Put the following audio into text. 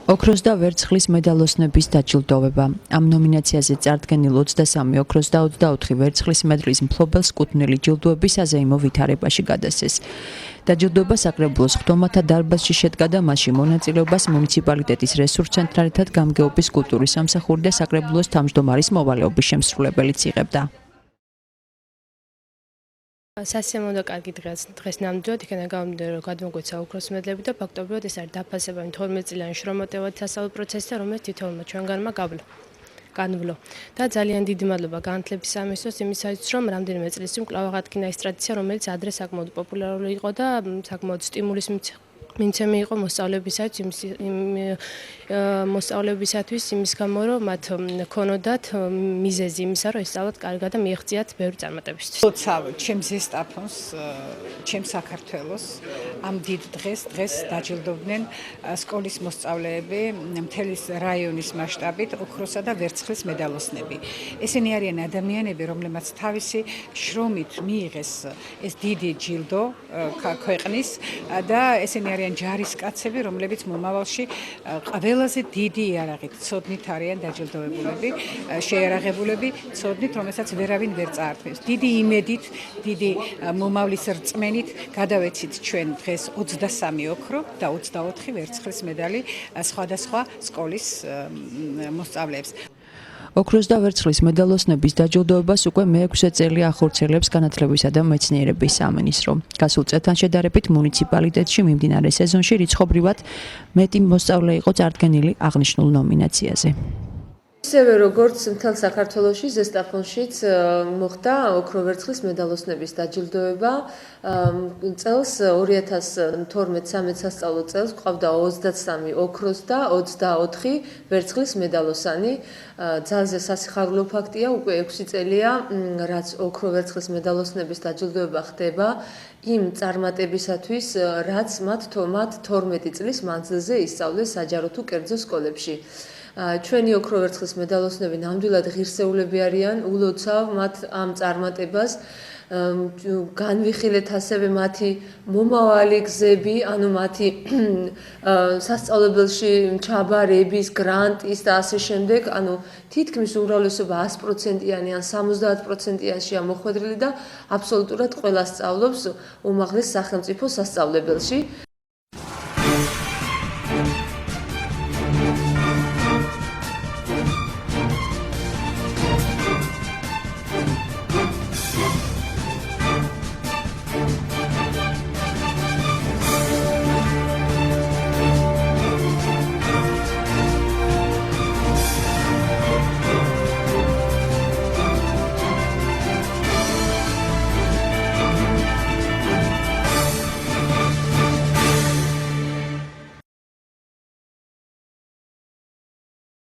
ოქროს და ვერცხლის მედალოსნების დაჯილდოვება. ამ ნომინაციაზე წარდგენილ 23 ოქროს და 24 ვერცხლის მედლის მფლობელს კუთვნილი ჯილდოები საზეიმო ვითარებაში გადასცეს. დაჯილდოება საკრებულოს ხდომათა დარბაზში შედგა და მასში მონაწილეობას მუნიციპალიტეტის რესურს ცენტრალითად გამგეობის კულტურის სამსახური და საკრებულოს თავმჯდომარის მოვალეობის შემსრულებელიც იღებდა. სასიამოვნო და კარგი დღეს ნამდვილად იქნება გამომდინარე, რომ გადმოგვეცა ოქროს მედლები და ფაქტობრივად ეს არის დაფასება 12 წლიანი შრომატევად სასწავლო პროცესზე, რომელიც თითოეულმა ჩვენგანმა განვლო. და ძალიან დიდი მადლობა განათლების სამინისტროს იმისათვის, რომ რამდენიმე წლის წინ კვლავ აღადგინა ეს ტრადიცია, რომელიც ადრე საკმაოდ პოპულარული იყო და საკმაოდ სტიმულის მიცემი იყო მოსწავლეებისათვის იმის გამო, რომ მათ ქონოდათ მიზეზი იმისა, რომ ესწავლათ კარგად და მიეღწიათ ბევრი წარმატებისთვის. ლოცავ ჩემს ზესტაფონს, ჩემს საქართველოს ამ დიდ დღეს დაჯილდოვდნენ სკოლის მოსწავლეები მთელი რაიონის მასშტაბით ოქროსა და ვერცხლის მედალოსნები. ესენი არიან ადამიანები, რომლებმაც თავისი შრომით მიიღეს ეს დიდი ჯილდო ქვეყნის და ესენი არიან ჯარისკაცები, რომლებიც მომავალში ყველაზე დიდი იარაღით ცოდნით არიან დაჯილდოვებულები, შეიარაღებულები ცოდნით, რომელსაც ვერავინ ვერ წაართმევს. დიდი იმედით, დიდი მომავლის რწმენით გადავეცით ჩვენ დღეს 23 ოქრო და 24 ვერცხლის მედალი სხვადასხვა სკოლის მოსწავლეებს. ოქროს და ვერცხლის მედალოსნების დაჯილდოებას უკვე მე-6 წელია ახორციელებს განათლებისა და მეცნიერების სამინისტრო. გასულ წელთან შედარებით მუნიციპალიტეტში მიმდინარე სეზონში რიცხობრივად მეტი მოსწავლე იყო წარდგენილი აღნიშნულ ნომინაციაზე. ისევე როგორც მთელ საქართველოში ზესტაფონშიც მოხდა ოქრო-ვერცხლის მედალოსნების დაჯილდოება. წელს 2012-13 სასწავლო წელს გვყავდა 23 ოქროს და 24 ვერცხლის მედალოსანი. ძალზე სასიხარულო ფაქტია, უკვე 6 წელია, რაც ოქრო-ვერცხლის მედალოსნების დაჯილდოება ხდება იმ წარმატებისათვის, რაც მათ 12 წლის მანძილზე ისწავლეს საჯარო თუ კერძო სკოლებში. ჩვენი ოქრო-ვერცხლის მედალოსნები ნამდვილად ღირსეულები არიან, ულოცავ მათ ამ წარმატებას. განვიხილეთ ასევე მათი მომავალი გზები, ანუ მათი სასწავლებელში ჩაბარების, გრანტის და ასე შემდეგ, ანუ თითქმის უმრავლესობა 100%-იანი ან 70%-იანშია მოხვედრილი და აბსოლუტურად ყველა სწავლობს უმაღლეს სახელმწიფო სასწავლებელში.